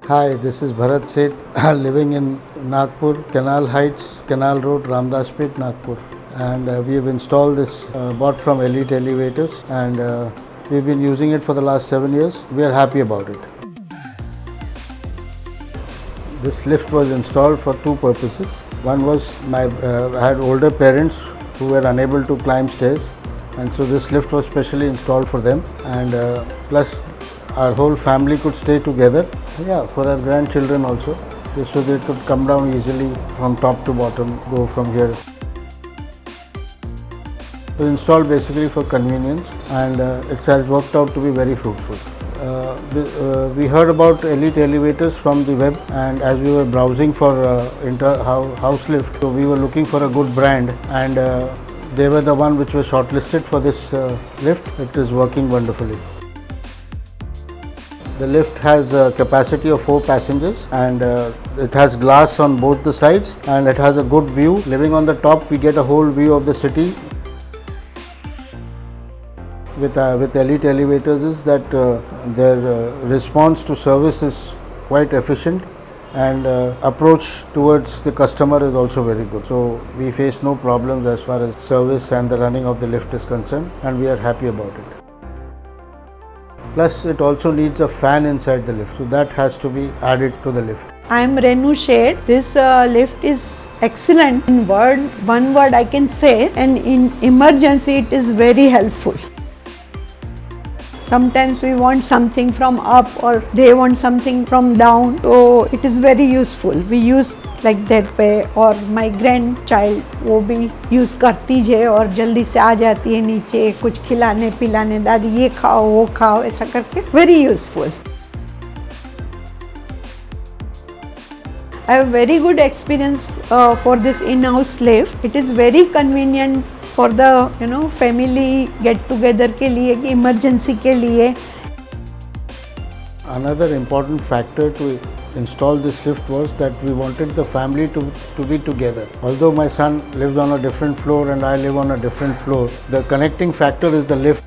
Hi, this is Bharath Seth, living in Nagpur, Canal Heights, Canal Road, Ramdaspet, Nagpur. And we have installed this, bought from Elite Elevators, and we've been using it for the last 7 years. We are happy about it. This lift was installed for two purposes. One was I had older parents who were unable to climb stairs, and so this lift was specially installed for them, and plus our whole family could stay together. Yeah, for our grandchildren also, so they could come down easily from top to bottom, go from here. So installed basically for convenience, and it has worked out to be very fruitful. We heard about Elite Elevators from the web, and as we were browsing for house lift, so we were looking for a good brand, and they were the one which was shortlisted for this lift. It is working wonderfully. The lift has a capacity of 4 passengers, and it has glass on both the sides, and it has a good view. Living on the top, we get a whole view of the city. With Elite Elevators is that their response to service is quite efficient, and approach towards the customer is also very good. So we face no problems as far as service and the running of the lift is concerned, and we are happy about it. Plus, it also needs a fan inside the lift, so that has to be added to the lift. I am Renu Sheth. This lift is excellent. In one word I can say, and in emergency it is very helpful. Sometimes we want something from up or they want something from down, so it is very useful. We use like that way, or my grandchild वो भी use करती है और जल्दी से आ जाती है नीचे, कुछ खिलाने पिलाने, दादी ये खाओ वो खाओ, ऐसा करके very useful. I have very good experience for this in-house lift. It is very convenient for the family get together के लिए, emergency के लिए. Another important factor to install this lift was that we wanted the family to be together. Although my son lives on a different floor and I live on a different floor, the connecting factor is the lift.